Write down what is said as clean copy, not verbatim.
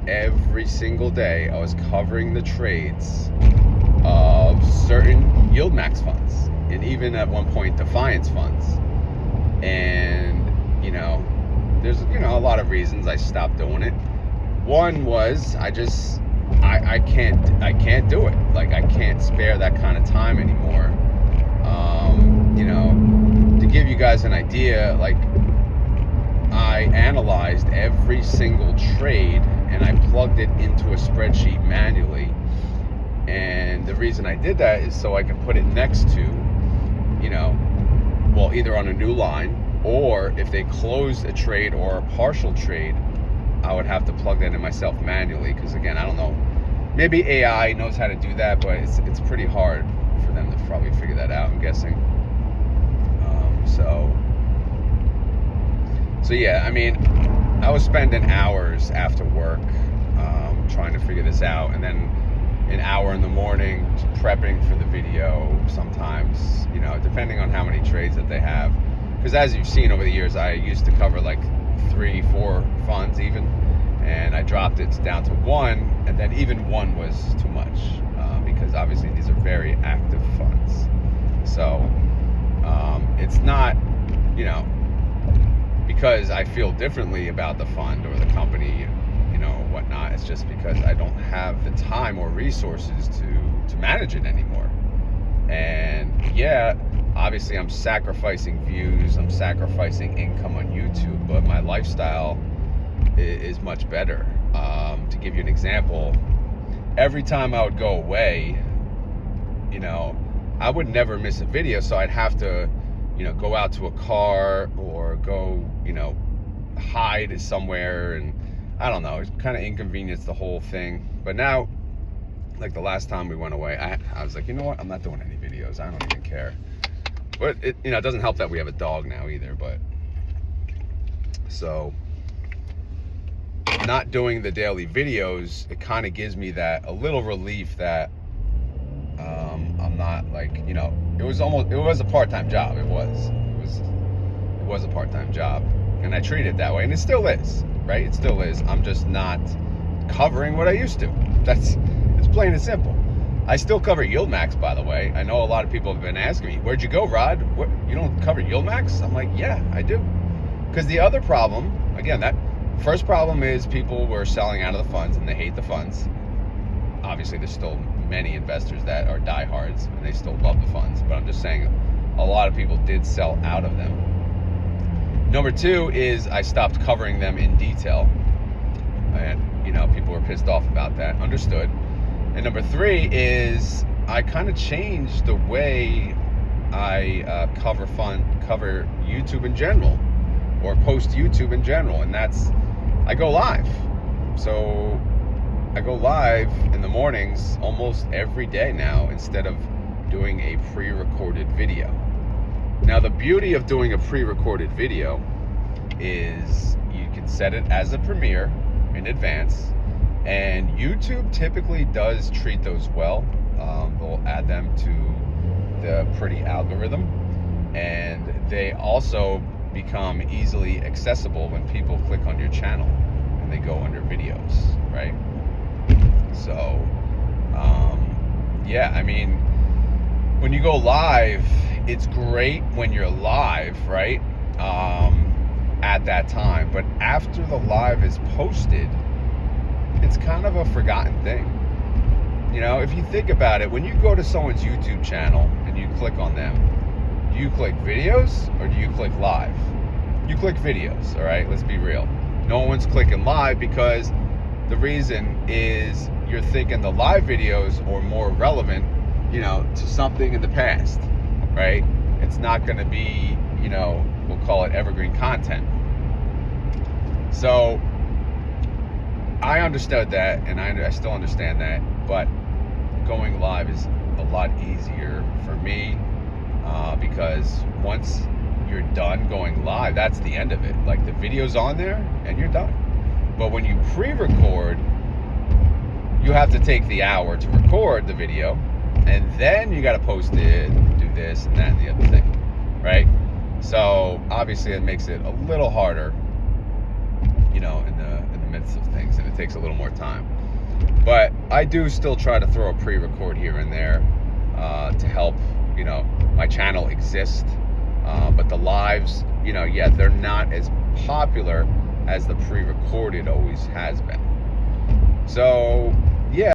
every single day I was covering the trades of certain YieldMax funds, and even at one point Defiance funds. And there's a lot of reasons I stopped doing it. One was I can't do it. Like, I can't spare that kind of time anymore. To give you guys an idea, like, I analyzed every single trade and I plugged it into a spreadsheet manually. And the reason I did that is so I can put it next to, either on a new line, or if they closed a trade or a partial trade, I would have to plug that in myself manually. Because again, I don't know, maybe AI knows how to do that, but it's pretty hard for them to probably figure that out, I'm guessing. So yeah, I mean, I was spending hours after work trying to figure this out, and then an hour in the morning prepping for the video sometimes, depending on how many trades that they have. Because as you've seen over the years, I used to cover like 3-4 funds even, and I dropped it down to 1, and then even 1 was too much because obviously these are very active funds. So it's not, because I feel differently about the fund or the company, whatnot. It's just because I don't have the time or resources to manage it anymore. And yeah, obviously I'm sacrificing views, I'm sacrificing income on YouTube, but my lifestyle is much better. To give you an example, every time I would go away, I would never miss a video, so I'd have to, go out to a car or go, hide somewhere, and I don't know, it kind of inconvenienced the whole thing. But now, like the last time we went away, I was like, you know what, I'm not doing any videos, I don't even care. But it doesn't help that we have a dog now either. But so not doing the daily videos, it kind of gives me that a little relief that I'm not like, it was a part-time job. It was a part-time job, and I treat it that way, and it still is, right? It still is. I'm just not covering what I used to. It's plain and simple. I still cover YieldMax, by the way. I know a lot of people have been asking me, where'd you go, Rod? What, you don't cover YieldMax? I'm like, yeah, I do. Because the other problem, again, that first problem is people were selling out of the funds and they hate the funds. Obviously, there's still many investors that are diehards and they still love the funds. But I'm just saying, a lot of people did sell out of them. Number 2 is I stopped covering them in detail. And, people were pissed off about that. Understood. And number 3 is I kind of changed the way I cover YouTube in general, or post YouTube in general, and that's I go live. So I go live in the mornings almost every day now instead of doing a pre-recorded video. Now the beauty of doing a pre-recorded video is you can set it as a premiere in advance, and YouTube typically does treat those well. They'll add them to the pretty algorithm, and they also become easily accessible when people click on your channel and they go under videos, right? So yeah, I mean, when you go live, it's great when you're live, right? At that time, but after the live is posted, it's kind of a forgotten thing. If you think about it, when you go to someone's YouTube channel and you click on them, do you click videos or do you click live? You click videos, all right? Let's be real. No one's clicking live because the reason is you're thinking the live videos are more relevant, to something in the past, right? It's not going to be, we'll call it evergreen content. So I understood that, and I still understand that, but going live is a lot easier for me because once you're done going live, that's the end of it. Like, the video's on there and you're done. But when you pre-record, you have to take the hour to record the video, and then you got to post it, do this and that and the other thing, right? So obviously it makes it a little harder, in the midst of things, and it takes a little more time. But I do still try to throw a pre-record here and there to help, you know, my channel exist. But the lives, you know, yeah, they're not as popular as the pre-recorded always has been. So